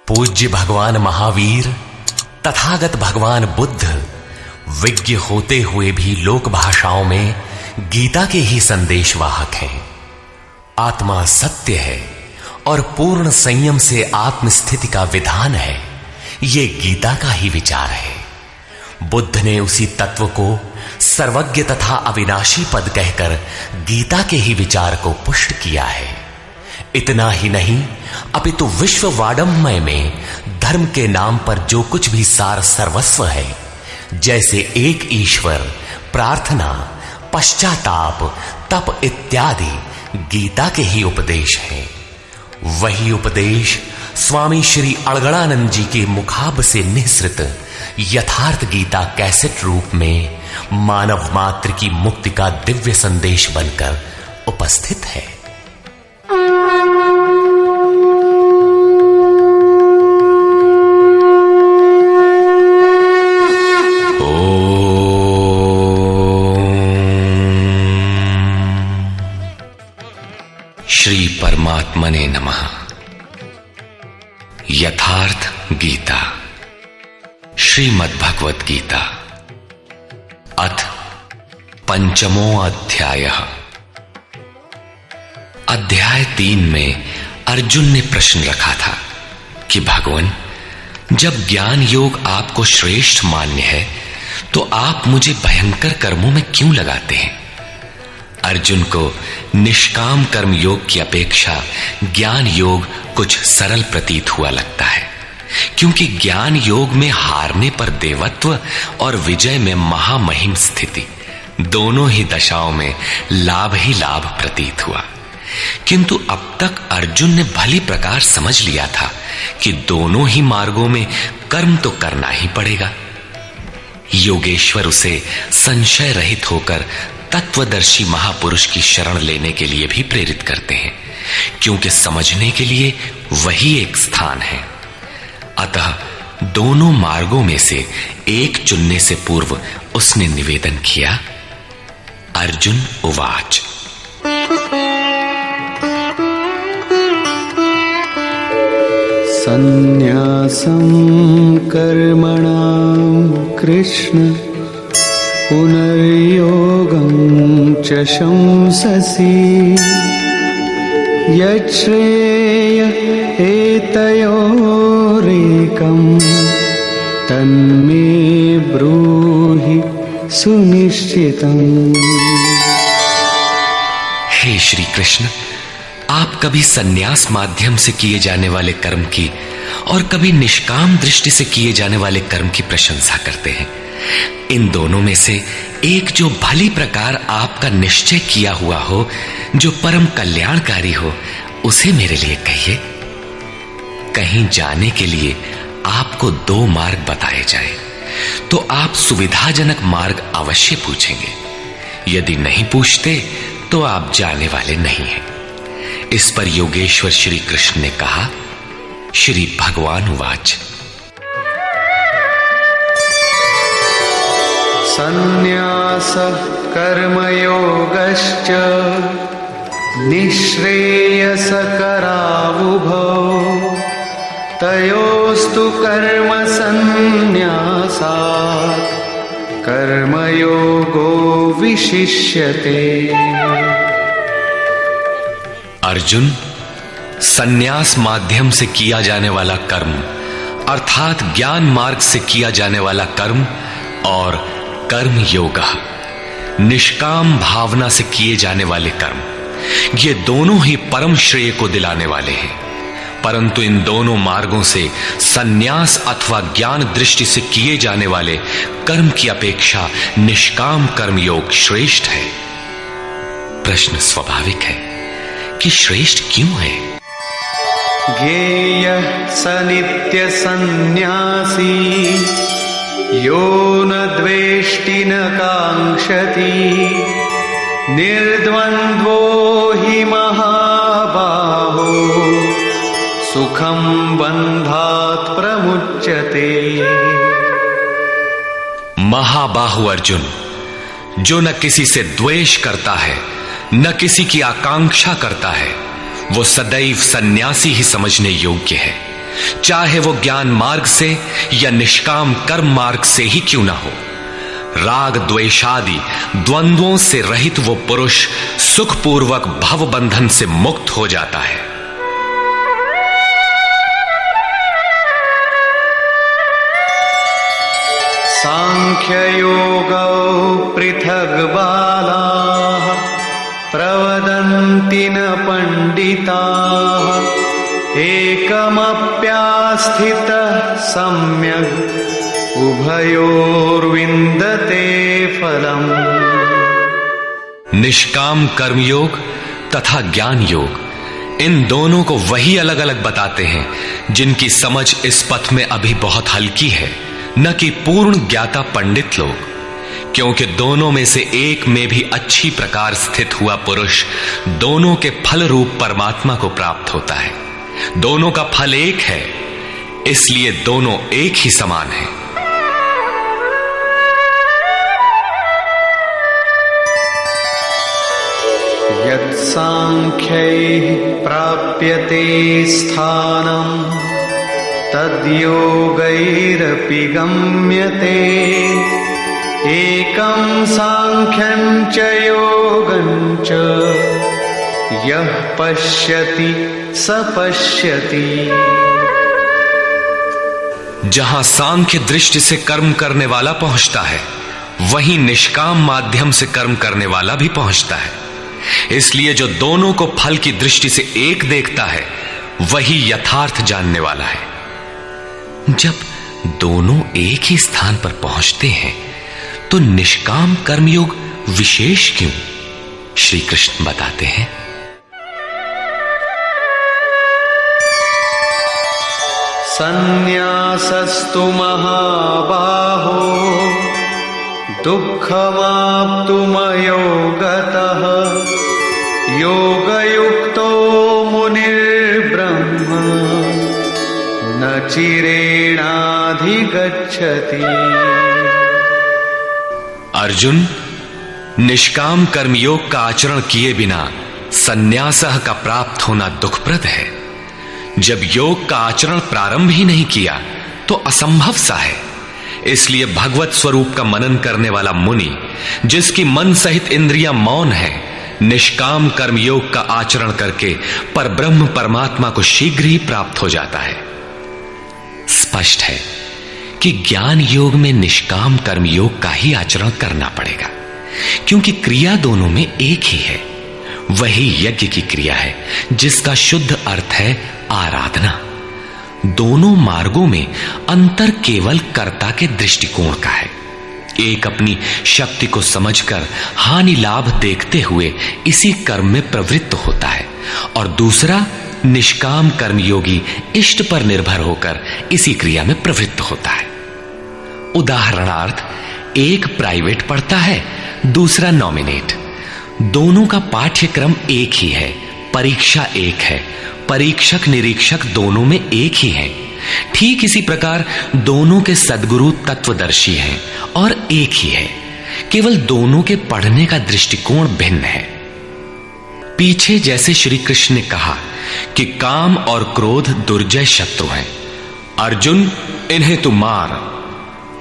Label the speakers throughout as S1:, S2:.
S1: पूज्य भगवान महावीर तथागत भगवान बुद्ध विज्ञ होते हुए भी लोक भाषाओं में गीता के ही संदेशवाहक हैं। आत्मा सत्य है और पूर्ण संयम से आत्मस्थिति का विधान है, ये गीता का ही विचार है। बुद्ध ने उसी तत्व को सर्वज्ञ तथा अविनाशी पद कहकर गीता के ही विचार को पुष्ट किया है। इतना ही नहीं, अपितु विश्व वाडम्मय में धर्म के नाम पर जो कुछ भी सार सर्वस्व है, जैसे एक ईश्वर, प्रार्थना, पश्चाताप, तप इत्यादि गीता के ही उपदेश हैं। वही उपदेश स्वामी श्री अड़गड़ानंद जी के मुखाब से निःसृत यथार्थ गीता कैसेट रूप में मानव मात्र की मुक्ति का दिव्य संदेश बनकर उपस्थित है। श्री परमात्मने नमः। यथार्थ गीता, श्रीमद्भगवत गीता, अथ पंचमो अध्यायः। अध्याय 3 में अर्जुन ने प्रश्न रखा था कि भगवान, जब ज्ञान योग आपको श्रेष्ठ मान्य है तो आप मुझे भयंकर कर्मों में क्यों लगाते हैं? अर्जुन को निष्काम कर्म योग की अपेक्षा ज्ञान योग कुछ सरल प्रतीत हुआ लगता है, क्योंकि ज्ञान योग में हारने पर देवत्व और विजय में महामहिम स्थिति, दोनों ही दशाओं में लाभ ही लाभ प्रतीत हुआ। किंतु अब तक अर्जुन ने भली प्रकार समझ लिया था कि दोनों ही मार्गों में कर्म तो करना ही पड़ेगा। योगेश्वर उसे संशय रहित होकर तत्वदर्शी महापुरुष की शरण लेने के लिए भी प्रेरित करते हैं, क्योंकि समझने के लिए वही एक स्थान है। अतः दोनों मार्गों में से एक चुनने से पूर्व उसने निवेदन किया। अर्जुन उवाच।
S2: संन्यासं कर्मणां कृष्ण पुनर्योगं च शंससि यच्छ्रेय एतयोरेकं तन्मे ब्रूहि सुनिश्चितम्।
S1: हे श्री कृष्ण, आप कभी संन्यास माध्यम से किए जाने वाले कर्म की और कभी निष्काम दृष्टि से किए जाने वाले कर्म की प्रशंसा करते हैं। इन दोनों में से एक जो भली प्रकार आपका निश्चय किया हुआ हो, जो परम कल्याणकारी हो, उसे मेरे लिए कहिए। कहीं जाने के लिए आपको 2 मार्ग बताए जाए तो आप सुविधाजनक मार्ग अवश्य पूछेंगे। यदि नहीं पूछते तो आप जाने वाले नहीं हैं। इस पर योगेश्वर श्री कृष्ण ने कहा। श्री भगवान उवाच।
S2: संन्यासः कर्मयोगश्च निःश्रेयसकरावुभौ तयोस्तु कर्म संन्यासात् कर्मयोगो विशिष्यते।
S1: अर्जुन, संन्यास माध्यम से किया जाने वाला कर्म अर्थात ज्ञान मार्ग से किया जाने वाला कर्म और कर्म योग, निष्काम भावना से किए जाने वाले कर्म, ये दोनों ही परम श्रेय को दिलाने वाले हैं। परंतु इन दोनों मार्गों से संन्यास अथवा ज्ञान दृष्टि से किए जाने वाले कर्म की अपेक्षा निष्काम कर्म योग श्रेष्ठ है। प्रश्न स्वाभाविक है कि श्रेष्ठ क्यों है?
S2: ज्ञेयः स नित्य सन्न्यासी यो न द्वेष्टि न कांक्षति निर्द्वन्द्वो हि महाबाहो सुखं बन्धात् प्रमुच्यते।
S1: महाबाहु अर्जुन, जो न किसी से द्वेष करता है न किसी की आकांक्षा करता है, वो सदैव सन्यासी ही समझने योग्य है, चाहे वो ज्ञान मार्ग से या निष्काम कर्म मार्ग से ही क्यों ना हो। राग द्वेषादि द्वंद्वों से रहित वो पुरुष सुखपूर्वक भव बंधन से मुक्त हो जाता है।
S2: सांख्ययोगौ पृथग्बालाः प्रवदन्ति न पंडिताः एकमप्यास्थितः सम्यक् उभयोर्विन्दते फलम्।
S1: निष्काम कर्मयोग तथा ज्ञान योग, इन दोनों को वही अलग अलग बताते हैं जिनकी समझ इस पथ में अभी बहुत हल्की है, न कि पूर्ण ज्ञाता पंडित लोग। क्योंकि दोनों में से एक में भी अच्छी प्रकार स्थित हुआ पुरुष दोनों के फल रूप परमात्मा को प्राप्त होता है। दोनों का फल एक है, इसलिए दोनों एक ही समान हैं।
S2: यत् सांख्यैः प्राप्यते स्थानम् तद्योगैरपि गम्यते एकं सांख्यं च योगं च यः पश्यति स पश्यति।
S1: जहां सांख्य दृष्टि से कर्म करने वाला पहुंचता है, वहीं निष्काम माध्यम से कर्म करने वाला भी पहुंचता है। इसलिए जो दोनों को फल की दृष्टि से एक देखता है, वही यथार्थ जानने वाला है। जब दोनों एक ही स्थान पर पहुंचते हैं, तो निष्काम कर्मयोग विशेष क्यों? श्री कृष्ण बताते हैं,
S2: संन्यासस्तु महाबाहो दुःखमाप्तुमयो गतः योगयुक्तो मुनिर्ब्रह्म न चिरेणाधिगच्छति।
S1: अर्जुन, निष्काम कर्मयोग का आचरण किए बिना संन्यासः का प्राप्त होना दुखप्रद है। जब योग का आचरण प्रारंभ ही नहीं किया तो असंभव सा है। इसलिए भगवत स्वरूप का मनन करने वाला मुनि, जिसकी मन सहित इंद्रियां मौन है, निष्काम कर्मयोग का आचरण करके परब्रह्म परमात्मा को शीघ्र ही प्राप्त हो जाता है। स्पष्ट है कि ज्ञान योग में निष्काम कर्मयोग का ही आचरण करना पड़ेगा, क्योंकि क्रिया दोनों में एक ही है। वही यज्ञ की क्रिया है, जिसका शुद्ध अर्थ है आराधना। दोनों मार्गों में अंतर केवल कर्ता के दृष्टिकोण का है। एक अपनी शक्ति को समझकर हानि लाभ देखते हुए इसी कर्म में प्रवृत्त होता है, और दूसरा निष्काम कर्मयोगी इष्ट पर निर्भर होकर इसी क्रिया में प्रवृत्त होता है। उदाहरणार्थ, एक प्राइवेट पढ़ता है, दूसरा नॉमिनेट। दोनों का पाठ्यक्रम एक ही है, परीक्षा एक है, परीक्षक निरीक्षक दोनों में एक ही है। ठीक इसी प्रकार दोनों के सद्गुरु तत्वदर्शी हैं और एक ही है, केवल दोनों के पढ़ने का दृष्टिकोण भिन्न है। पीछे जैसे श्री कृष्ण ने कहा कि काम और क्रोध दुर्जय शत्रु हैं, अर्जुन इन्हें तू मार।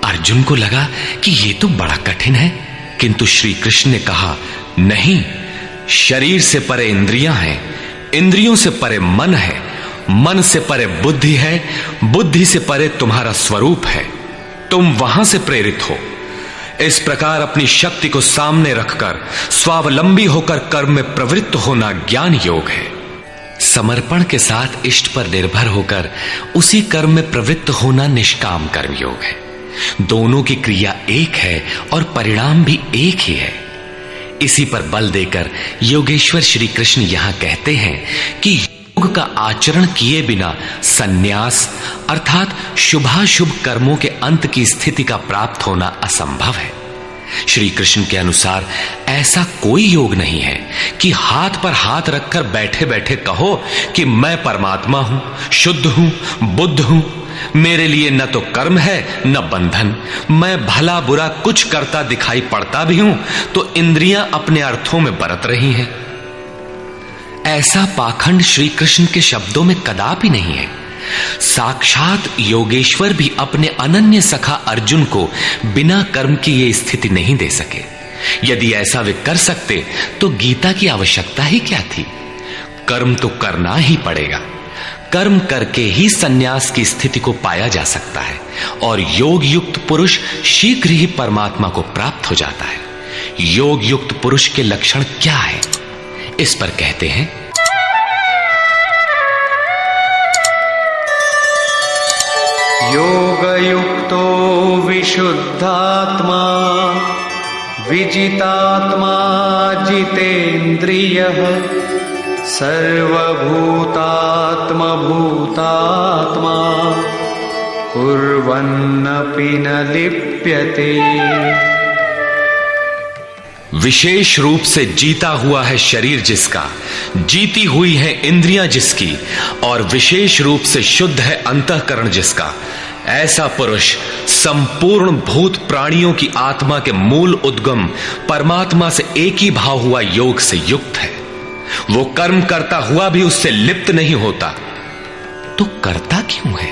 S1: अर्जुन को लगा कि ये तो बड़ा कठिन है, किंतु श्री कृष्ण ने कहा, नहीं, शरीर से परे इंद्रियां हैं, इंद्रियों से परे मन है, मन से परे बुद्धि है, बुद्धि से परे तुम्हारा स्वरूप है, तुम वहां से प्रेरित हो। इस प्रकार अपनी शक्ति को सामने रखकर स्वावलंबी होकर कर्म में प्रवृत्त होना ज्ञान योग है। समर्पण के साथ इष्ट पर निर्भर होकर उसी कर्म में प्रवृत्त होना निष्काम कर्म योग है। दोनों की क्रिया एक है और परिणाम भी एक ही है। इसी पर बल देकर योगेश्वर श्री कृष्ण यहां कहते हैं कि योग का आचरण किए बिना सन्यास अर्थात शुभाशुभ कर्मों के अंत की स्थिति का प्राप्त होना असंभव है। श्री कृष्ण के अनुसार ऐसा कोई योग नहीं है कि हाथ पर हाथ रखकर बैठे बैठे कहो कि मैं परमात्मा हूं, शुद्ध हूं, बुद्ध हूं, मेरे लिए न तो कर्म है न बंधन, मैं भला बुरा कुछ करता दिखाई पड़ता भी हूं तो इंद्रियां अपने अर्थों में बरत रही हैं। ऐसा पाखंड श्री कृष्ण के शब्दों में कदापि नहीं है। साक्षात योगेश्वर भी अपने अनन्य सखा अर्जुन को बिना कर्म की ये स्थिति नहीं दे सके। यदि ऐसा वे कर सकते तो गीता की आवश्यकता ही क्या थी। कर्म तो करना ही पड़ेगा। कर्म करके ही सन्यास की स्थिति को पाया जा सकता है और योग युक्त पुरुष शीघ्र ही परमात्मा को प्राप्त हो जाता है। योग युक्त पुरुष के लक्षण क्या है, इस पर कहते हैं,
S2: योगयुक्तो विशुद्धात्मा विजितात्मा जितेन्द्रियः सर्वभूतात्मा भूतात्मा कुर्वन्नपि न लिप्यते।
S1: विशेष रूप से जीता हुआ है शरीर जिसका, जीती हुई है इंद्रियां जिसकी, और विशेष रूप से शुद्ध है अंतःकरण जिसका, ऐसा पुरुष संपूर्ण भूत प्राणियों की आत्मा के मूल उद्गम परमात्मा से एक ही भाव हुआ योग से युक्त है। वो कर्म करता हुआ भी उससे लिप्त नहीं होता। तो करता क्यों है?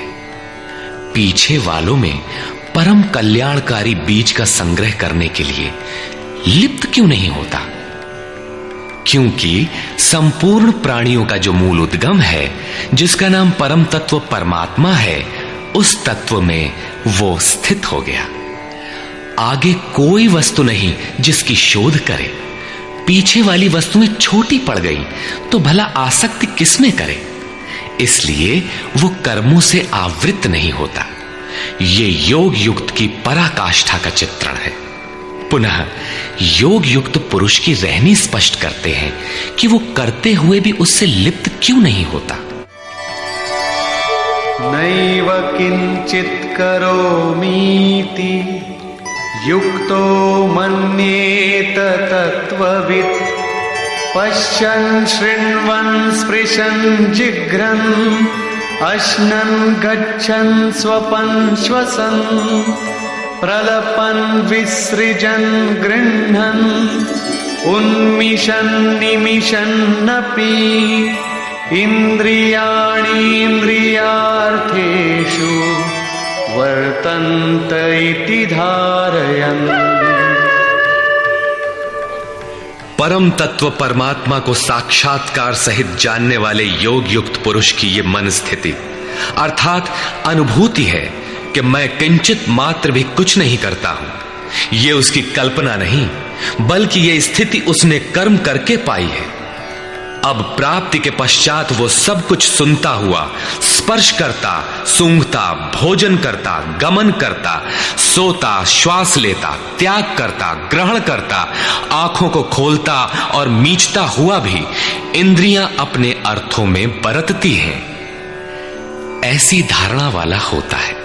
S1: पीछे वालों में परम कल्याणकारी बीज का संग्रह करने के लिए लिप्त क्यों नहीं होता? क्योंकि संपूर्ण प्राणियों का जो मूल उद्गम है, जिसका नाम परम तत्व परमात्मा है, उस तत्व में वो स्थित हो गया। आगे कोई वस्तु नहीं जिसकी शोध करे। पीछे वाली वस्तुएं छोटी पड़ गई तो भला आसक्ति किसमें करे? इसलिए वो कर्मों से आवृत नहीं होता। ये योग युक्त की पराकाष्ठा का चित्रण है। पुनः योग युक्त पुरुष की रहनी स्पष्ट करते हैं कि वो करते हुए भी उससे लिप्त क्यों नहीं होता।
S2: नैव किंचित करोमीति युक्तो मन्येत तत्त्ववित् पश्यन् शृण्वन् स्पृशन् जिघ्रन् अश्नन् गच्छन् स्वपन् श्वसन् प्रलपन् विसृजन् गृह्णन् उन्मिषन् निमिषन्नपि इन्द्रियाणीन्द्रियार्थेषु वर्तन्त इति धारयन्।
S1: परम तत्व परमात्मा को साक्षात्कार सहित जानने वाले योग युक्त पुरुष की ये मन स्थिति अर्थात अनुभूति है कि मैं किंचित मात्र भी कुछ नहीं करता हूं। ये उसकी कल्पना नहीं, बल्कि ये स्थिति उसने कर्म करके पाई है। अब प्राप्ति के पश्चात वो सब कुछ सुनता हुआ, स्पर्श करता, सूंघता, भोजन करता, गमन करता, सोता, श्वास लेता, त्याग करता, ग्रहण करता, आंखों को खोलता और मीचता हुआ भी इंद्रियां अपने अर्थों में बरतती हैं। ऐसी धारणा वाला होता है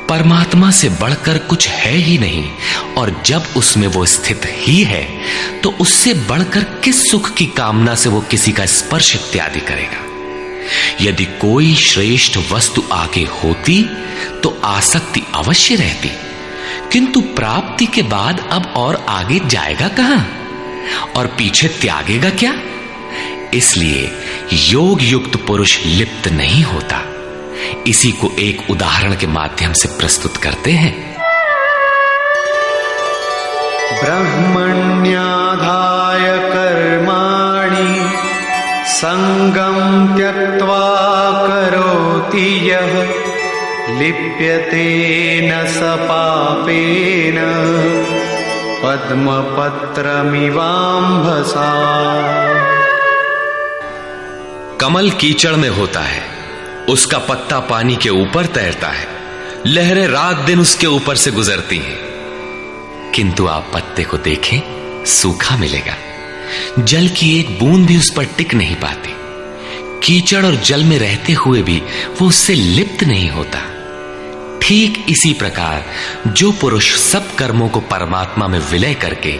S1: परमात्मा से बढ़कर कुछ है ही नहीं, और जब उसमें वो स्थित ही है तो उससे बढ़कर किस सुख की कामना से वो किसी का स्पर्श इत्यादि करेगा। यदि कोई श्रेष्ठ वस्तु आगे होती तो आसक्ति अवश्य रहती, किंतु प्राप्ति के बाद अब और आगे जाएगा कहां और पीछे त्यागेगा क्या? इसलिए योग युक्त पुरुष लिप्त नहीं होता। इसी को एक उदाहरण के माध्यम से प्रस्तुत करते हैं।
S2: ब्रह्मण्याधाय कर्माणि संगं त्यक्त्वा करोति यः लिप्यते न स पापेन पद्मपत्रमिवाम्भसा।
S1: कमल कीचड़ में होता है, उसका पत्ता पानी के ऊपर तैरता है, लहरें रात दिन उसके ऊपर से गुजरती हैं, किंतु आप पत्ते को देखें, सूखा मिलेगा। जल की एक बूंद भी उस पर टिक नहीं पाती। कीचड़ और जल में रहते हुए भी वो उससे लिप्त नहीं होता। ठीक इसी प्रकार जो पुरुष सब कर्मों को परमात्मा में विलय करके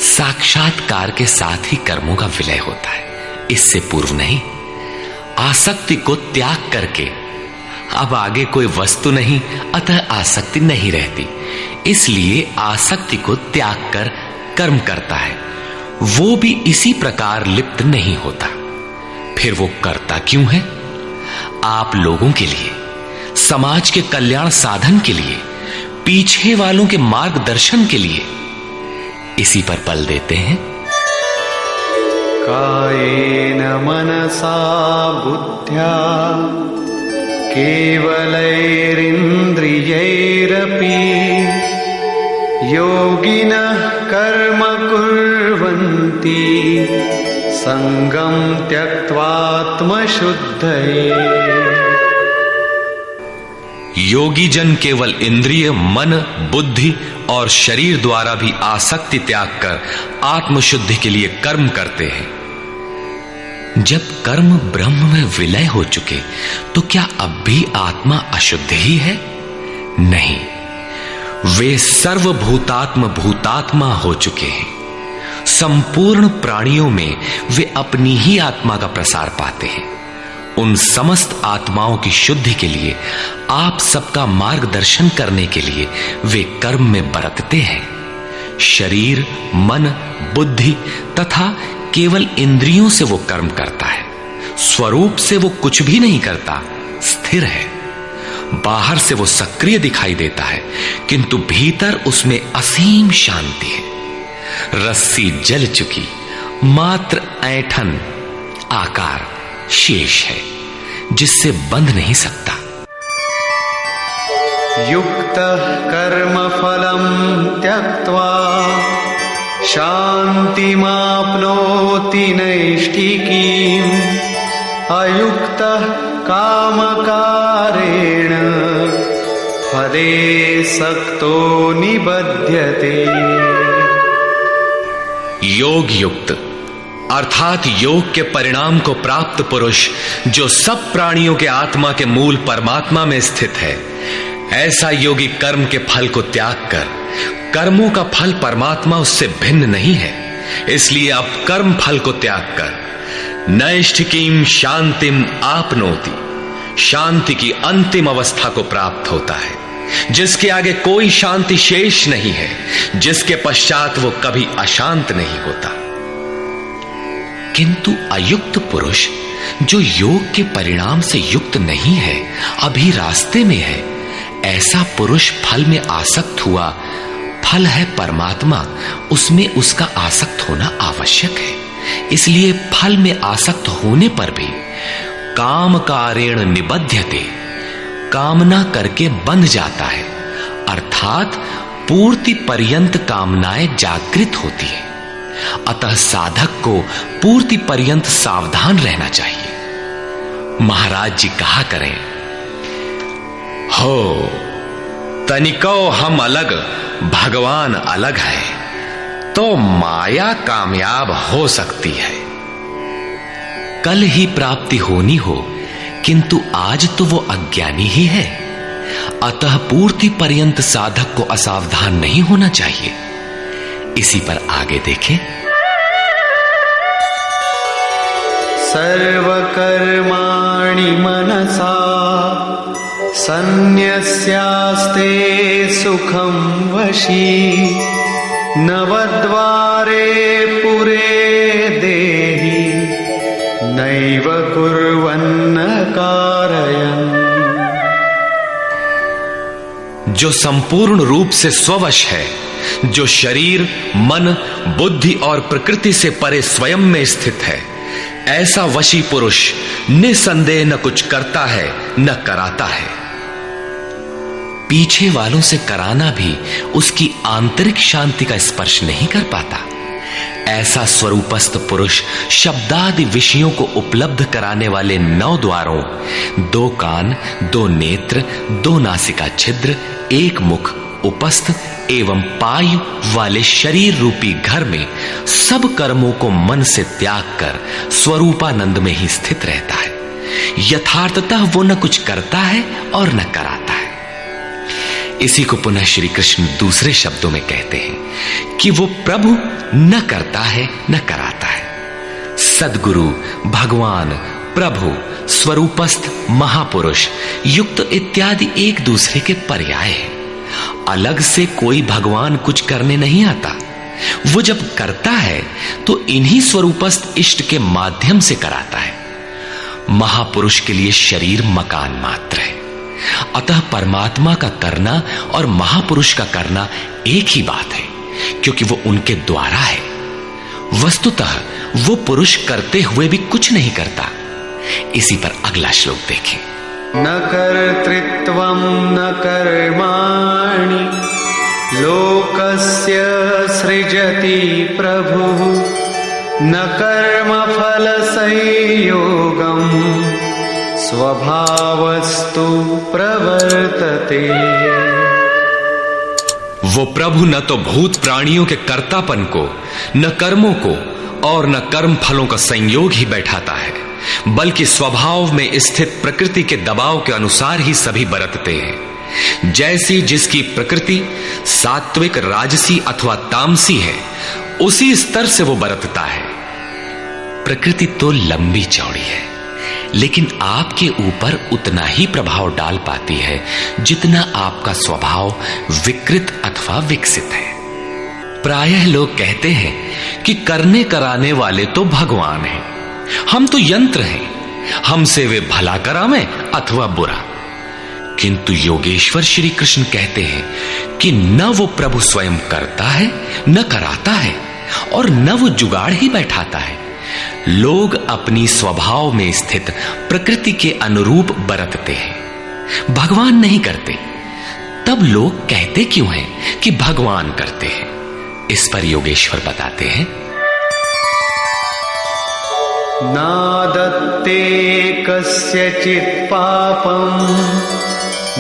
S1: साक्षात्कार के साथ ही कर्मों का विलय होता है, इससे पूर्व नहीं। आसक्ति को त्याग करके अब आगे कोई वस्तु नहीं, अतः आसक्ति नहीं रहती, इसलिए आसक्ति को त्याग कर कर्म करता है। वो भी इसी प्रकार लिप्त नहीं होता। फिर वो करता क्यों है? आप लोगों के लिए, समाज के कल्याण साधन के लिए, पीछे वालों के मार्गदर्शन के लिए। इसी पर बल देते हैं।
S2: कायेन मनसा बुद्ध्या केवलैरिन्द्रियैरपि योगिनः कर्म कुर्वन्ति संगम त्यक्त्वात्मशुद्धये।
S1: योगी जन केवल इंद्रिय, मन, बुद्धि और शरीर द्वारा भी आसक्ति त्याग कर आत्मशुद्धि के लिए कर्म करते हैं। जब कर्म ब्रह्म में विलय हो चुके तो क्या अब भी आत्मा अशुद्ध ही है? नहीं, वे सर्वभूतात्म भूतात्मा हो चुके हैं। संपूर्ण प्राणियों में वे अपनी ही आत्मा का प्रसार पाते हैं। उन समस्त आत्माओं की शुद्धि के लिए, आप सबका मार्गदर्शन करने के लिए वे कर्म में बरतते हैं। शरीर, मन, बुद्धि तथा केवल इंद्रियों से वो कर्म करता है। स्वरूप से वो कुछ भी नहीं करता, स्थिर है। बाहर से वो सक्रिय दिखाई देता है, किंतु भीतर उसमें असीम शांति है। रस्सी जल चुकी, मात्र ऐंठन आकार शेष है, जिससे बंध नहीं सकता।
S2: युक्तः कर्म फलं त्यक्त्वा शान्तिमाप्नोति नैष्ठिकीम् अयुक्तः कामकारेण फले सक्तो निबध्यते।
S1: योग युक्त अर्थात योग के परिणाम को प्राप्त पुरुष, जो सब प्राणियों के आत्मा के मूल परमात्मा में स्थित है, ऐसा योगी कर्म के फल को त्याग कर, कर्मों का फल परमात्मा उससे भिन्न नहीं है, इसलिए अब कर्म फल को त्याग कर नैष्ठिकीम शांतिम आपनोति, शांति की अंतिम अवस्था को प्राप्त होता है, जिसके आगे कोई शांति शेष नहीं है, जिसके पश्चात वो कभी अशांत नहीं होता। किंतु अयुक्त पुरुष, जो योग के परिणाम से युक्त नहीं है, अभी रास्ते में है, ऐसा पुरुष फल में आसक्त हुआ। फल है परमात्मा, उसमें उसका आसक्त होना आवश्यक है, इसलिए फल में आसक्त होने पर भी काम कारेण निबध्यते, कामना करके बंध जाता है, अर्थात पूर्ति पर्यंत कामनाएं जागृत होती है। अतः साधक को पूर्ति पर्यंत सावधान रहना चाहिए। महाराज जी कहा करें, हो तनिको हम अलग, भगवान अलग है, तो माया कामयाब हो सकती है। कल ही प्राप्ति होनी हो, किंतु आज तो वो अज्ञानी ही है। अतः पूर्ति पर्यंत साधक को असावधान नहीं होना चाहिए। इसी पर आगे देखें।
S2: सर्वकर्माणि मनसा सन्न्यस्यास्ते सुखं वशी नवद्वारे पुरे देहि नैव कुर्वन्न कारयन्।
S1: जो संपूर्ण रूप से स्ववश है, जो शरीर, मन, बुद्धि और प्रकृति से परे स्वयं में स्थित है, ऐसा वशी पुरुष निसंदेह न कुछ करता है न कराता है। पीछे वालों से कराना भी उसकी आंतरिक शांति का स्पर्श नहीं कर पाता। ऐसा स्वरूपस्थ पुरुष शब्दादि विषयों को उपलब्ध कराने वाले 9 द्वारों, 2 कान, 2 नेत्र, 2 नासिका छिद्र, 1 मुख, उपस्थ एवं पायु वाले शरीर रूपी घर में सब कर्मों को मन से त्याग कर स्वरूपानंद में ही स्थित रहता है। यथार्थतः वो न कुछ करता है और न कराता है। इसी को पुनः श्री कृष्ण दूसरे शब्दों में कहते हैं कि वो प्रभु न करता है न कराता है। सद्गुरु, भगवान, प्रभु, स्वरूपस्थ, महापुरुष, युक्त इत्यादि एक दूसरे के पर्याय हैं। अलग से कोई भगवान कुछ करने नहीं आता। वो जब करता है तो इन्हीं स्वरूपस्थ इष्ट के माध्यम से कराता है। महापुरुष के लिए शरीर मकान मात्र है। अतः परमात्मा का करना और महापुरुष का करना एक ही बात है, क्योंकि वो उनके द्वारा है। वस्तुतः वो पुरुष करते हुए भी कुछ नहीं करता। इसी पर अगला श्लोक देखें।
S2: न कर्तृत्वं न कर्माणि लोकस्य सृजति प्रभुः न कर्मफल संयोगम् स्वभावस्तु प्रवर्तते।
S1: वो प्रभु न तो भूत प्राणियों के कर्तापन को, न कर्मों को और न कर्म फलों का संयोग ही बैठाता है, बल्कि स्वभाव में स्थित प्रकृति के दबाव के अनुसार ही सभी बरतते हैं। जैसी जिसकी प्रकृति सात्विक, राजसी अथवा तामसी है, उसी स्तर से वो बरतता है। प्रकृति तो लंबी चौड़ी है, लेकिन आपके ऊपर उतना ही प्रभाव डाल पाती है जितना आपका स्वभाव विकृत अथवा विकसित है। प्रायः लोग कहते हैं कि करने कराने वाले तो भगवान हैं, हम तो यंत्र हैं, हमसे वे भला करावें अथवा बुरा। किंतु योगेश्वर श्री कृष्ण कहते हैं कि न वो प्रभु स्वयं करता है, न कराता है, और न वो जुगाड़ ही बैठाता है। लोग अपनी स्वभाव में स्थित प्रकृति के अनुरूप बरतते हैं, भगवान नहीं करते। तब लोग कहते क्यों हैं कि भगवान करते हैं? इस पर योगेश्वर बताते हैं,
S2: नादत्ते कस्यचित् पापं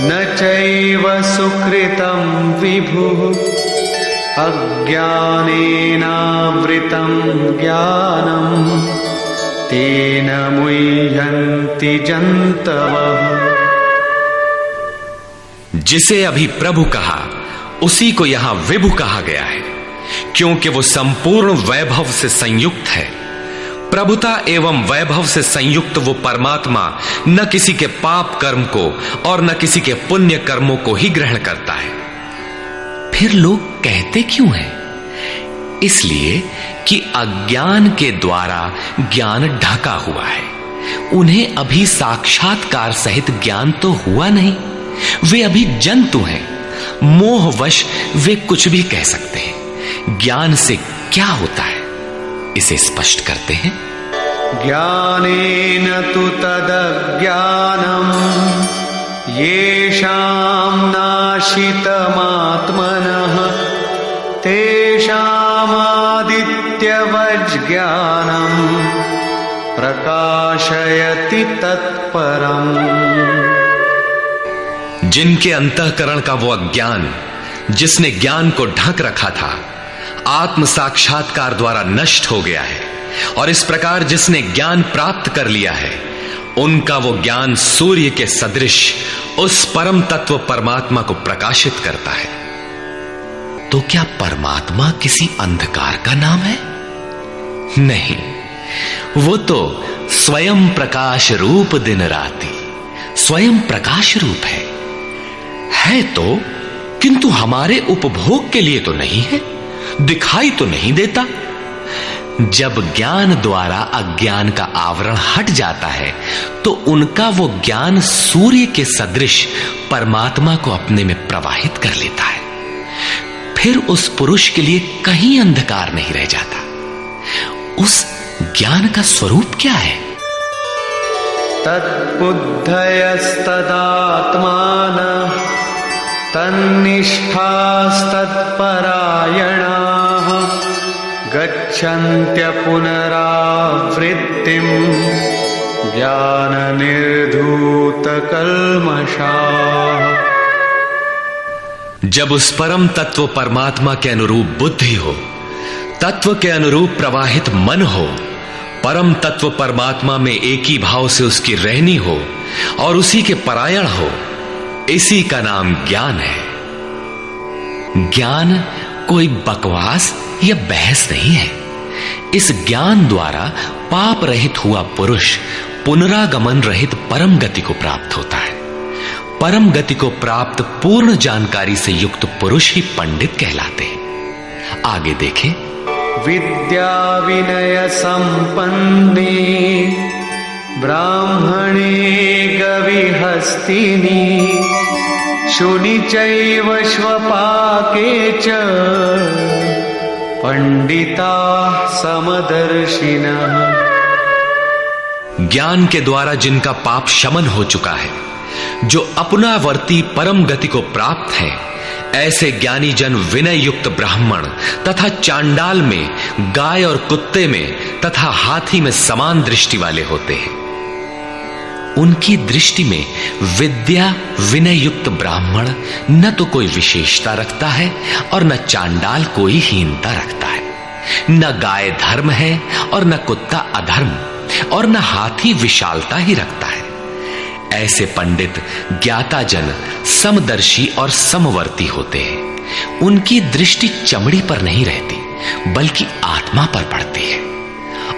S2: न चैव सुकृतं विभुः अज्ञानेनावृतं ज्ञानं तेन मुह्यन्ति जन्तवः।
S1: जिसे अभी प्रभु कहा उसी को यहां विभु कहा गया है, क्योंकि वो संपूर्ण वैभव से संयुक्त है। प्रभुता एवं वैभव से संयुक्त वो परमात्मा न किसी के पाप कर्म को और न किसी के पुण्य कर्मों को ही ग्रहण करता है। फिर लोग कहते क्यों हैं? इसलिए कि अज्ञान के द्वारा ज्ञान ढका हुआ है। उन्हें अभी साक्षात्कार सहित ज्ञान तो हुआ नहीं, वे अभी जंतु हैं। मोहवश वे कुछ भी कह सकते हैं। ज्ञान से क्या होता है, इसे स्पष्ट करते हैं।
S2: ज्ञानेन तु तदज्ञानम् येषां नाशितमात्मनः तेषामादित्यवज्ज्ञानम् प्रकाशयति तत्परम्।
S1: जिनके अंतःकरण का वो अज्ञान, जिसने ज्ञान को ढक रखा था, आत्म साक्षात्कार द्वारा नष्ट हो गया है, और इस प्रकार जिसने ज्ञान प्राप्त कर लिया है, उनका वो ज्ञान सूर्य के सदृश उस परम तत्व परमात्मा को प्रकाशित करता है। तो क्या परमात्मा किसी अंधकार का नाम है? नहीं, वो तो स्वयं प्रकाश रूप दिन राति, स्वयं प्रकाश रूप है तो, किंतु हमारे उपभोग के लिए तो नहीं है, दिखाई तो नहीं देता। जब ज्ञान द्वारा अज्ञान का आवरण हट जाता है, तो उनका वो ज्ञान सूर्य के सदृश परमात्मा को अपने में प्रवाहित कर लेता है। फिर उस पुरुष के लिए कहीं अंधकार नहीं रह जाता। उस ज्ञान का स्वरूप क्या है?
S2: तद्बुद्धयस्तदात्मानः तन्निष्ठास्तत्परायणाः गच्छन्त्य पुनरावृत्तिं ज्ञाननिर्धूतकल्मषाः।
S1: जब उस परम तत्व परमात्मा के अनुरूप बुद्धि हो, तत्व के अनुरूप प्रवाहित मन हो, परम तत्व परमात्मा में एक ही भाव से उसकी रहनी हो और उसी के परायण हो, इसी का नाम ज्ञान है। ज्ञान कोई बकवास या बहस नहीं है। इस ज्ञान द्वारा पाप रहित हुआ पुरुष पुनरागमन रहित परम गति को प्राप्त होता है। परम गति को प्राप्त पूर्ण जानकारी से युक्त पुरुष ही पंडित कहलाते हैं। आगे देखें।
S2: विद्या विनय संपन्ने ब्राह्मणे गविहस्तिनी शुनि चैव श्वपाके च पंडिता समदर्शिनः।
S1: ज्ञान के द्वारा जिनका पाप शमन हो चुका है, जो अपनावर्ती परम गति को प्राप्त है, ऐसे ज्ञानी जन विनय युक्त ब्राह्मण तथा चांडाल में, गाय और कुत्ते में तथा हाथी में समान दृष्टि वाले होते हैं। उनकी दृष्टि में विद्या विनय युक्त ब्राह्मण न तो कोई विशेषता रखता है और न चांडाल कोई हीनता रखता है। न गाय धर्म है और न कुत्ता अधर्म, और न हाथी विशालता ही रखता है। ऐसे पंडित ज्ञाता जन समदर्शी और समवर्ती होते हैं। उनकी दृष्टि चमड़ी पर नहीं रहती, बल्कि आत्मा पर पड़ती है।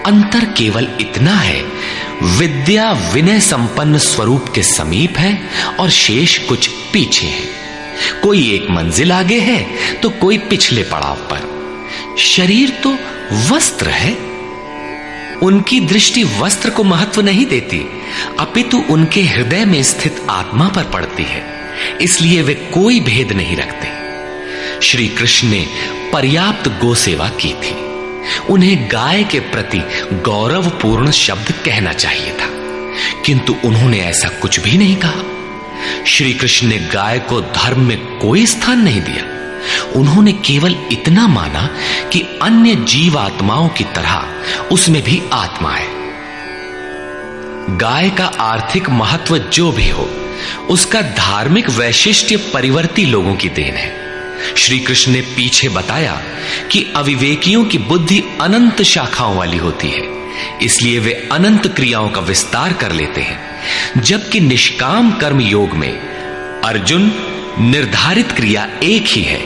S1: अंतर केवल इतना है, विद्या विनय संपन्न स्वरूप के समीप है और शेष कुछ पीछे है। कोई एक मंजिल आगे है तो कोई पिछले पड़ाव पर। शरीर तो वस्त्र है। उनकी दृष्टि वस्त्र को महत्व नहीं देती, अपितु उनके हृदय में स्थित आत्मा पर पड़ती है। इसलिए वे कोई भेद नहीं रखते। श्री कृष्ण ने पर्याप्त गो सेवा की थी। उन्हें गाय के प्रति गौरवपूर्ण शब्द कहना चाहिए था, किंतु उन्होंने ऐसा कुछ भी नहीं कहा। श्री कृष्ण ने गाय को धर्म में कोई स्थान नहीं दिया। उन्होंने केवल इतना माना कि अन्य जीव आत्माओं की तरह उसमें भी आत्मा है। गाय का आर्थिक महत्व जो भी हो, उसका धार्मिक वैशिष्ट्य परिवर्ती लोगों की देन है। श्री कृष्ण ने पीछे बताया कि अविवेकियों की बुद्धि अनंत शाखाओं वाली होती है, इसलिए वे अनंत क्रियाओं का विस्तार कर लेते हैं। जबकि निष्काम कर्म योग में अर्जुन, निर्धारित क्रिया एक ही है,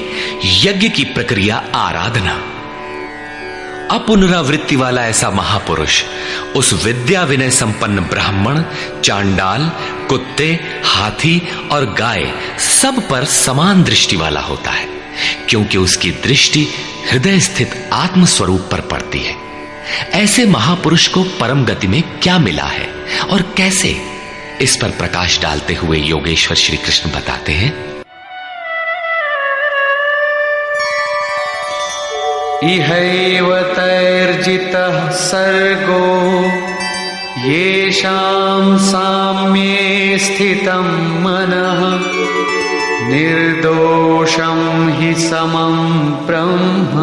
S1: यज्ञ की प्रक्रिया आराधना। अपुनरावृत्ति वाला ऐसा महापुरुष उस विद्या विनय संपन्न ब्राह्मण, चांडाल, कुत्ते, हाथी और गाय सब पर समान दृष्टि वाला होता है, क्योंकि उसकी दृष्टि हृदय स्थित आत्म स्वरूप पर पड़ती है। ऐसे महापुरुष को परम गति में क्या मिला है और कैसे, इस पर प्रकाश डालते हुए योगेश्वर श्री कृष्ण बताते हैं।
S2: इहैव तैर्जितः सर्गो येषां साम्ये स्थितं मनः निर्दोषं हि समं ब्रह्म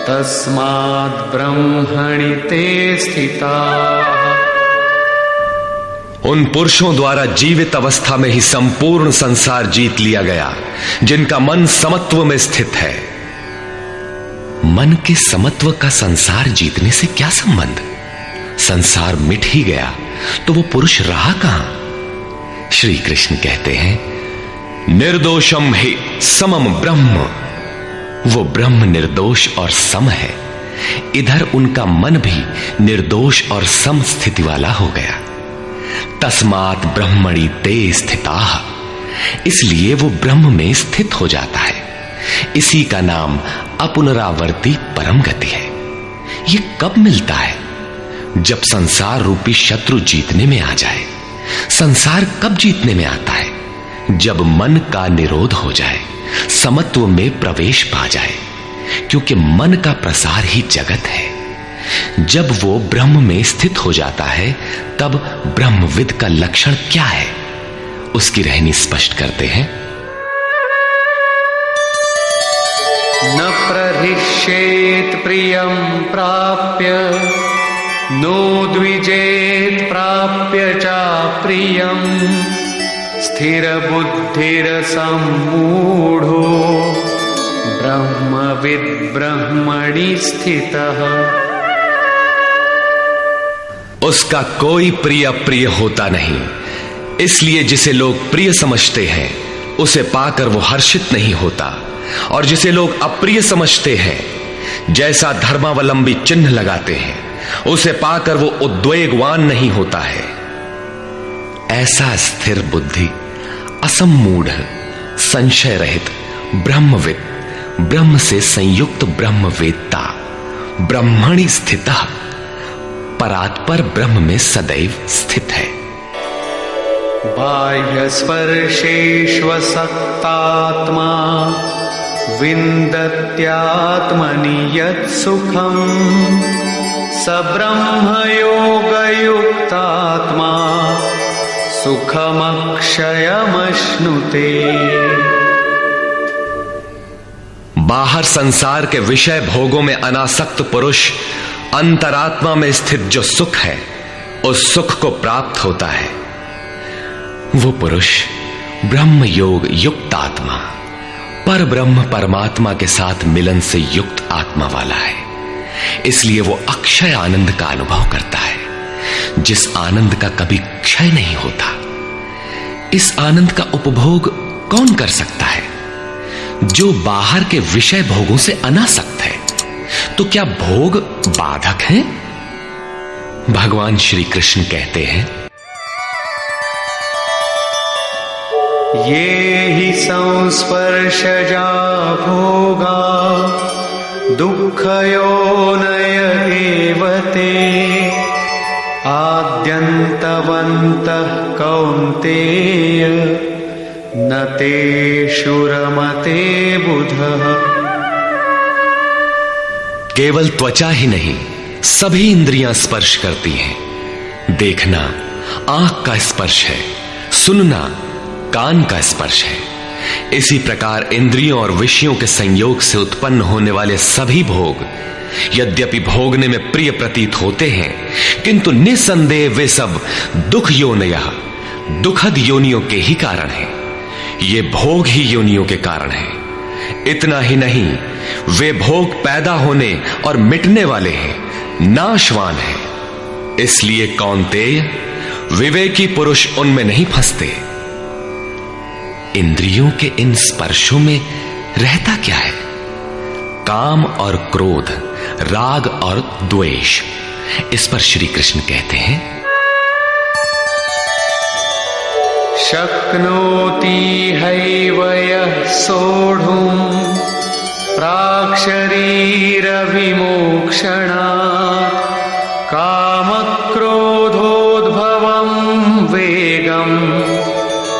S2: तस्माद् ब्रह्मणि ते स्थिताः।
S1: उन पुरुषों द्वारा जीवित अवस्था में ही संपूर्ण संसार जीत लिया गया, जिनका मन समत्व में स्थित है। मन के समत्व का संसार जीतने से क्या संबंध? संसार मिट ही गया तो वो पुरुष रहा कहां? श्री कृष्ण कहते हैं, निर्दोषम हि समम ब्रह्म। वो ब्रह्म निर्दोष और सम है। इधर उनका मन भी निर्दोष और सम स्थिति वाला हो गया। तस्मात् ब्रह्मणि ते स्थिताः। इसलिए वो ब्रह्म में स्थित हो जाता है। इसी का नाम अपुनरावर्ती परम गति है। ये कब मिलता है? जब संसार रूपी शत्रु जीतने में आ जाए। संसार कब जीतने में आता है? जब मन का निरोध हो जाए, समत्व में प्रवेश पा जाए, क्योंकि मन का प्रसार ही जगत है। जब वो ब्रह्म में स्थित हो जाता है, तब ब्रह्मविद का लक्षण क्या है, उसकी रहनी स्पष्ट करते हैं।
S2: न प्रहिष्येत् प्रियं प्राप्य नो द्विजेत् प्राप्य चाप्रियं स्थिरबुद्धिरसम्मूढो ब्रह्मविद् ब्रह्मणि स्थितः।
S1: उसका कोई प्रिय अप्रिय होता नहीं, इसलिए जिसे लोग प्रिय समझते हैं उसे पाकर वो हर्षित नहीं होता, और जिसे लोग अप्रिय समझते हैं, जैसा धर्मावलंबी चिन्ह लगाते हैं, उसे पाकर वो उद्वेगवान नहीं होता है। ऐसा स्थिर बुद्धि, असम्मूढ़, संशय रहित ब्रह्मविद, ब्रह्म से संयुक्त ब्रह्मवेत्ता, ब्रह्मणि स्थितः, परात्पर ब्रह्म में सदैव स्थित है।
S2: बाह्य स्पर्शेष्वसक्तात्मा विन्दत्यात्मनि यत् सुखम् स ब्रह्मयोगयुक्तात्मा सुखमक्षयमश्नुते।
S1: बाहर संसार के विषय भोगों में अनासक्त पुरुष अंतरात्मा में स्थित जो सुख है उस सुख को प्राप्त होता है। वो पुरुष ब्रह्म योग युक्त आत्मा, पर ब्रह्म परमात्मा के साथ मिलन से युक्त आत्मा वाला है। इसलिए वो अक्षय आनंद का अनुभव करता है, जिस आनंद का कभी क्षय नहीं होता। इस आनंद का उपभोग कौन कर सकता है? जो बाहर के विषय भोगों से अनासक्त है। तो क्या भोग बाधक हैं? भगवान श्री कृष्ण कहते हैं,
S2: ये हि संस्पर्शजा भोगा दुःखयोनय एव ते आद्यन्तवन्तः कौन्तेय न तेषु रमते बुधः।
S1: केवल त्वचा ही नहीं, सभी इंद्रियां स्पर्श करती हैं। देखना आंख का स्पर्श है, सुनना कान का स्पर्श है। इसी प्रकार इंद्रियों और विषयों के संयोग से उत्पन्न होने वाले सभी भोग यद्यपि भोगने में प्रिय प्रतीत होते हैं, किंतु निसंदेह वे सब दुख योनयः, दुखद योनियों के ही कारण हैं। ये भोग ही योनियों के कारण हैं। इतना ही नहीं, वे भोग पैदा होने और मिटने वाले हैं, नाशवान हैं। इसलिए कौन्तेय, विवेकी पुरुष उनमें नहीं फंसते। इंद्रियों के इन स्पर्शों में रहता क्या है? काम और क्रोध, राग और द्वेष। इस पर श्री कृष्ण कहते हैं,
S2: शक्नोति हैव यः सोढुम् प्राक्शरीरविमोक्षणात् कामक्रोधोद्भवं वेगम्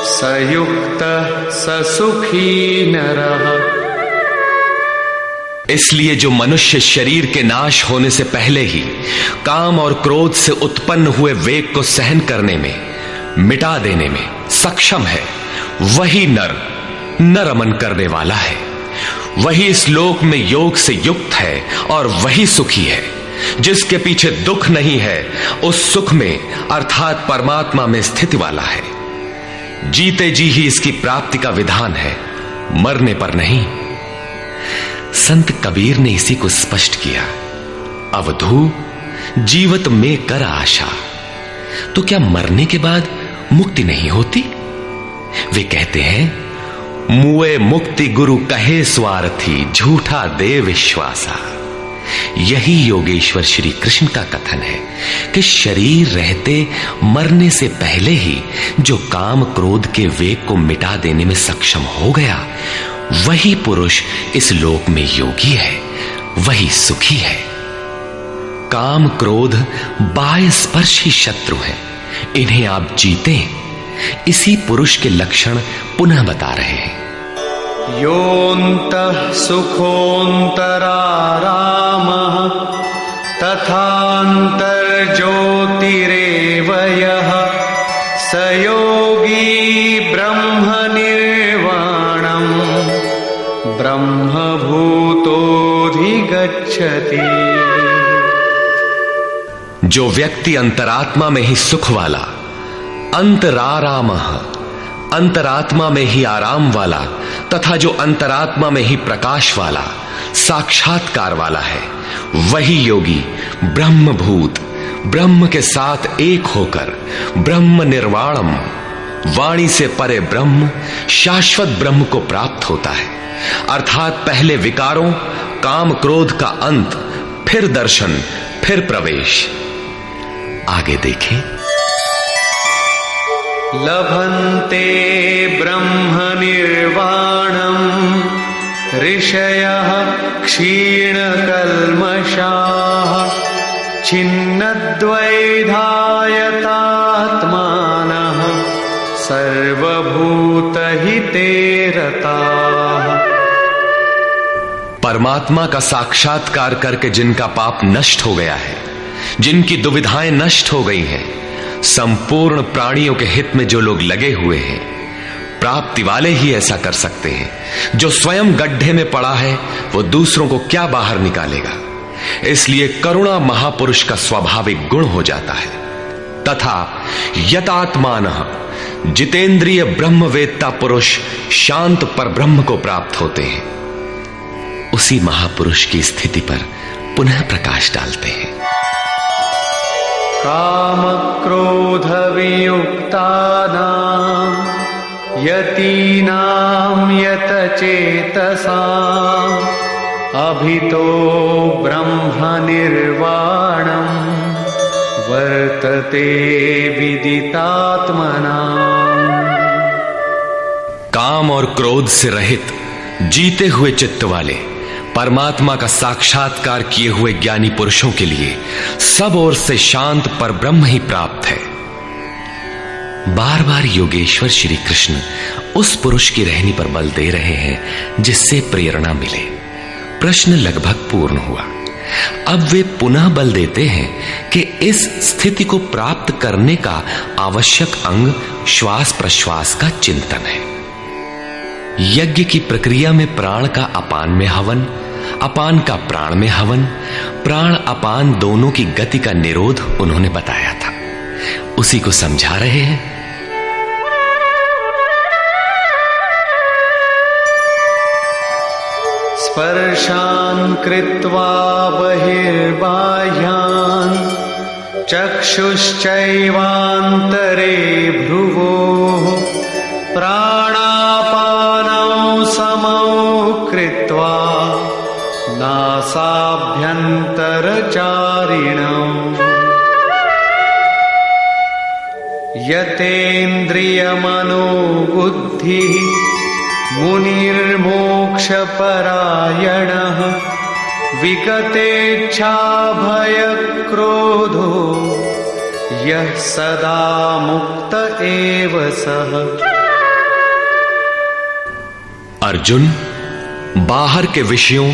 S2: स युक्तः स सुखी नरः।
S1: इसलिए जो मनुष्य शरीर के नाश होने से पहले ही काम और क्रोध से उत्पन्न हुए वेग को सहन करने में, मिटा देने में सक्षम है, वही नर रमन करने वाला है। वही इस लोक में योग से युक्त है और वही सुखी है। जिसके पीछे दुख नहीं है, उस सुख में अर्थात परमात्मा में स्थिति वाला है। जीते जी ही इसकी प्राप्ति का विधान है, मरने पर नहीं। संत कबीर ने इसी को स्पष्ट किया, अवधू जीवत में कर आशा। तो क्या मरने के बाद मुक्ति नहीं होती? वे कहते हैं, मुए मुक्ति गुरु कहे स्वार्थी, झूठा दे विश्वासा। यही योगेश्वर श्री कृष्ण का कथन है कि शरीर रहते मरने से पहले ही जो काम क्रोध के वेग को मिटा देने में सक्षम हो गया, वही पुरुष इस लोक में योगी है, वही सुखी है। काम क्रोध बाह्य स्पर्श ही शत्रु है, इन्हें आप जीते। इसी पुरुष के लक्षण पुनः बता रहे हैं,
S2: योऽन्तः सुखोऽन्तरारामः तथान्तर्ज्योतिरेव यः स योगी ब्रह्मनिर्वाणम् ब्रह्मभूतोऽधिगच्छति।
S1: जो व्यक्ति अंतरात्मा में ही सुख वाला, अंतरारामः, अंतरात्मा में ही आराम वाला, तथा जो अंतरात्मा में ही प्रकाश वाला, साक्षात्कार वाला है, वही योगी ब्रह्मभूत, ब्रह्म के साथ एक होकर ब्रह्म निर्वाणम, वाणी से परे ब्रह्म, शाश्वत ब्रह्म को प्राप्त होता है। अर्थात पहले विकारों, काम क्रोध का अंत, फिर दर्शन, फिर प्रवेश। आगे देखें,
S2: लभन्ते ब्रह्मनिर्वाणम् ऋषयः क्षीणकल्मषाः छिन्नद्वैधायतात्मानः सर्वभूतहिते रताः।
S1: परमात्मा का साक्षात्कार करके जिनका पाप नष्ट हो गया है, जिनकी दुविधाएं नष्ट हो गई हैं, संपूर्ण प्राणियों के हित में जो लोग लगे हुए हैं, प्राप्ति वाले ही ऐसा कर सकते हैं। जो स्वयं गड्ढे में पड़ा है वो दूसरों को क्या बाहर निकालेगा। इसलिए करुणा महापुरुष का स्वाभाविक गुण हो जाता है। तथा यतात्मानः, जितेंद्रिय ब्रह्मवेत्ता पुरुष शांत पर ब्रह्म को प्राप्त होते हैं, उसी महापुरुष की स्थिति पर पुनः प्रकाश डालते हैं।
S2: काम क्रोध वियुक्तानां यतीनां यतचेतसाम् अभितो ब्रह्म निर्वाणं वर्तते विदितात्मनाम्।
S1: काम और क्रोध से रहित जीते हुए चित्त वाले परमात्मा का साक्षात्कार किए हुए ज्ञानी पुरुषों के लिए सब ओर से शांत पर ब्रह्म ही प्राप्त है। बार बार योगेश्वर श्री कृष्ण उस पुरुष की रहनी पर बल दे रहे हैं जिससे प्रेरणा मिले। प्रश्न लगभग पूर्ण हुआ। अब वे पुनः बल देते हैं कि इस स्थिति को प्राप्त करने का आवश्यक अंग श्वास प्रश्वास का चिंतन है। यज्ञ की प्रक्रिया में प्राण का अपान में हवन, अपान का प्राण में हवन, प्राण अपान दोनों की गति का निरोध उन्होंने बताया था, उसी को समझा रहे हैं।
S2: स्पर्शान् कृत्वा बहिर्बाह्यान् चक्षुश्चैवान्तरे भ्रुवोः प्राणापानौ समौ कृत्वा नासाभ्यन्तरचारिणौ यतेन्द्रियमनोबुद्धिः मुनिर्मोक्षपरायणः विगतेच्छाभयक्रोधो यः सदा मुक्त एव सः।
S1: अर्जुन, बाहर के विषयों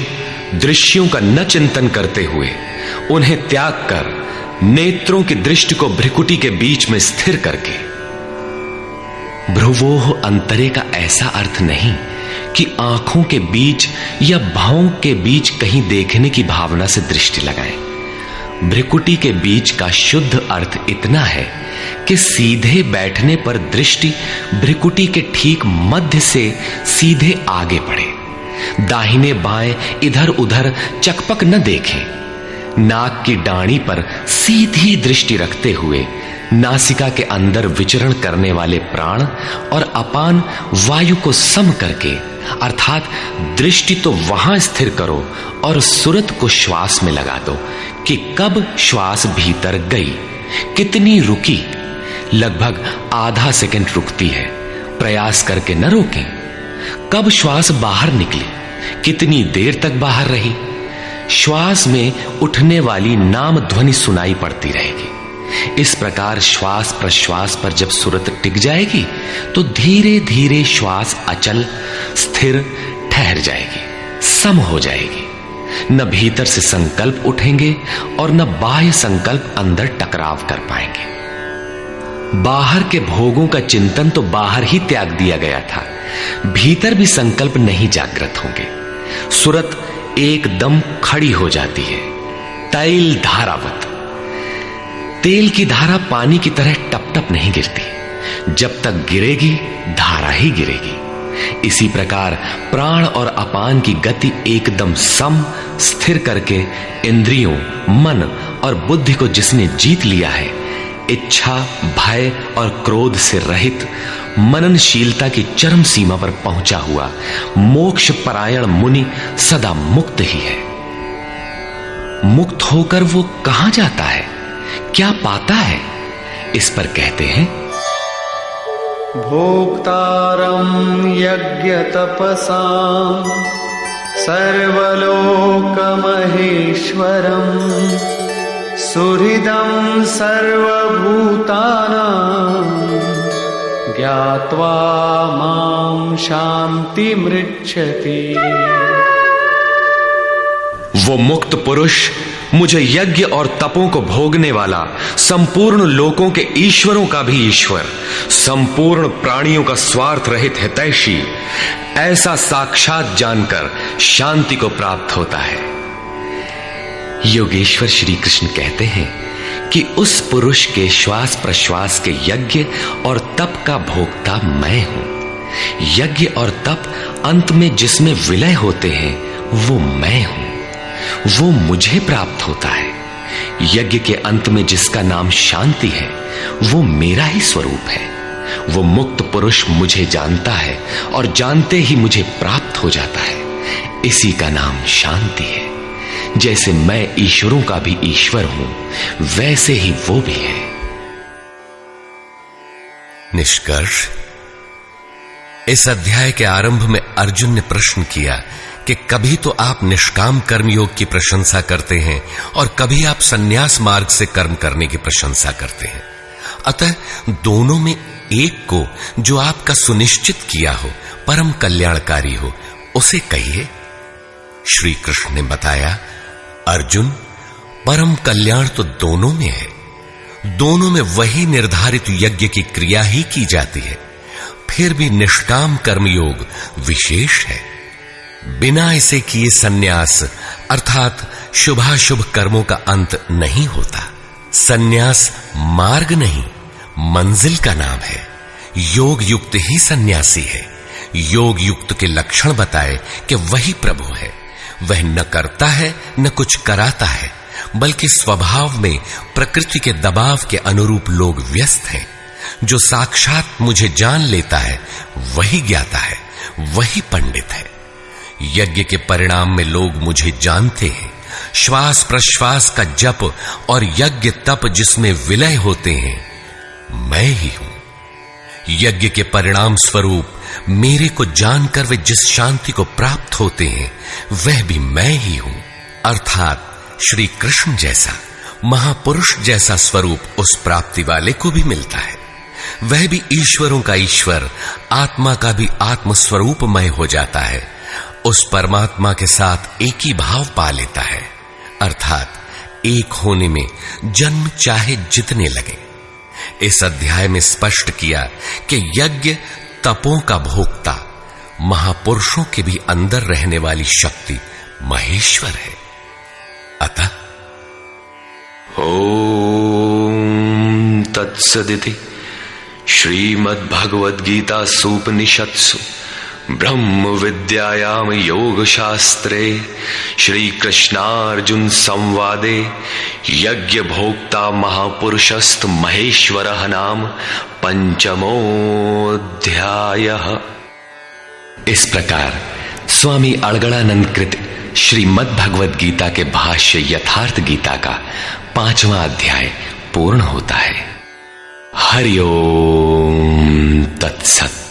S1: दृश्यों का न चिंतन करते हुए उन्हें त्याग कर नेत्रों की दृष्टि को भ्रिकुटी के बीच में स्थिर करके, भ्रुवोह अंतरे का ऐसा अर्थ नहीं कि आंखों के बीच या भावों के बीच कहीं देखने की भावना से दृष्टि लगाएं। भ्रिकुटी के बीच का शुद्ध अर्थ इतना है कि सीधे बैठने पर दृष्टि भ्रिकुटी के ठीक मध्य से सीधे आगे बढ़े। दाहिने बाएं इधर उधर चकपक न देखें। नाक की डाणी पर सीधी दृष्टि रखते हुए नासिका के अंदर विचरण करने वाले प्राण और अपान वायु को सम करके, अर्थात दृष्टि तो वहां स्थिर करो और सुरत को श्वास में लगा दो कि कब श्वास भीतर गई, कितनी रुकी। लगभग आधा सेकंड रुकती है, प्रयास करके न रोकें। कब श्वास बाहर निकली, कितनी देर तक बाहर रही। श्वास में उठने वाली नाम ध्वनि सुनाई पड़ती रहेगी। इस प्रकार श्वास प्रश्वास पर जब सुरत टिक जाएगी तो धीरे धीरे श्वास अचल स्थिर ठहर जाएगी, सम हो जाएगी। न भीतर से संकल्प उठेंगे और न बाह्य संकल्प अंदर टकराव कर पाएंगे। बाहर के भोगों का चिंतन तो बाहर ही त्याग दिया गया था, भीतर भी संकल्प नहीं जागृत होंगे। सुरत एकदम खड़ी हो जाती है, तैल धारावत। तेल की धारा पानी की तरह टप टप नहीं गिरती, जब तक गिरेगी धारा ही गिरेगी। इसी प्रकार प्राण और अपान की गति एकदम सम स्थिर करके इंद्रियों, मन और बुद्धि को जिसने जीत लिया है, इच्छा, भय और क्रोध से रहित, मननशीलता की चरम सीमा पर पहुंचा हुआ मोक्ष परायण मुनि सदा मुक्त ही है। मुक्त होकर वो कहां जाता है, क्या पाता है, इस पर कहते हैं
S2: भोक्तारं यज्ञ तपसां सर्वलोकमहेश्वरं सुहृदं सर्वभूतानां ज्ञात्वा मां शान्तिमृच्छति।
S1: वो मुक्त पुरुष मुझे यज्ञ और तपों को भोगने वाला, संपूर्ण लोकों के ईश्वरों का भी ईश्वर, संपूर्ण प्राणियों का स्वार्थ रहित हितैषी, ऐसा साक्षात जानकर शांति को प्राप्त होता है। योगेश्वर श्री कृष्ण कहते हैं कि उस पुरुष के श्वास प्रश्वास के यज्ञ और तप का भोक्ता मैं हूं। यज्ञ और तप अंत में जिसमें विलय होते हैं वो मैं हूं, वो मुझे प्राप्त होता है। यज्ञ के अंत में जिसका नाम शांति है वो मेरा ही स्वरूप है। वो मुक्त पुरुष मुझे जानता है और जानते ही मुझे प्राप्त हो जाता है। इसी का नाम शांति है। जैसे मैं ईश्वरों का भी ईश्वर हूं, वैसे ही वो भी है।
S3: निष्कर्ष, इस अध्याय के आरंभ में अर्जुन ने प्रश्न किया कि कभी तो आप निष्काम कर्म योग की प्रशंसा करते हैं और कभी आप संन्यास मार्ग से कर्म करने की प्रशंसा करते हैं। अतः दोनों में एक को जो आपका सुनिश्चित किया हो, परम कल्याणकारी हो, उसे कहिए। श्री कृष्ण ने बताया, अर्जुन, परम कल्याण तो दोनों में है। दोनों में वही निर्धारित यज्ञ की क्रिया ही की जाती है। फिर भी निष्काम कर्मयोग विशेष है। बिना इसे किए संन्यास अर्थात शुभाशुभ कर्मों का अंत नहीं होता। संन्यास मार्ग नहीं, मंजिल का नाम है। योग युक्त ही सन्यासी है। योग युक्त के लक्षण बताए कि वही प्रभु है। वह न करता है न कुछ कराता है, बल्कि स्वभाव में प्रकृति के दबाव के अनुरूप लोग व्यस्त हैं। जो साक्षात मुझे जान लेता है वही ज्ञाता है, वही पंडित है। यज्ञ के परिणाम में लोग मुझे जानते हैं। श्वास प्रश्वास का जप और यज्ञ तप जिसमें विलय होते हैं, मैं ही हूं। यज्ञ के परिणाम स्वरूप मेरे को जानकर वे जिस शांति को प्राप्त होते हैं वह भी मैं ही हूं। अर्थात श्री कृष्ण जैसा महापुरुष जैसा स्वरूप उस प्राप्ति वाले को भी मिलता है। वह भी ईश्वरों का ईश्वर, आत्मा का भी आत्म स्वरूपमय हो जाता है। उस परमात्मा के साथ एक ही भाव पा लेता है। अर्थात एक होने में जन्म चाहे जितने लगे। इस अध्याय में स्पष्ट किया कि यज्ञ तपों का भोक्ता, महापुरुषों के भी अंदर रहने वाली शक्ति महेश्वर है। अतः
S1: ओम तत्सदिति श्रीमद्भगवद्गीतासूपनिषत्सु ब्रह्म विद्यायाम योग शास्त्रे श्री कृष्णार्जुन संवादे यज्ञ भोक्ता महापुरुषस्त महेश्वरः नाम पंचमोऽध्यायः। इस प्रकार स्वामी अड़गड़ानंद कृत श्रीमद् भगवद गीता के भाष्य यथार्थ गीता का 5वां अध्याय पूर्ण होता है। हरि ओम तत्सत।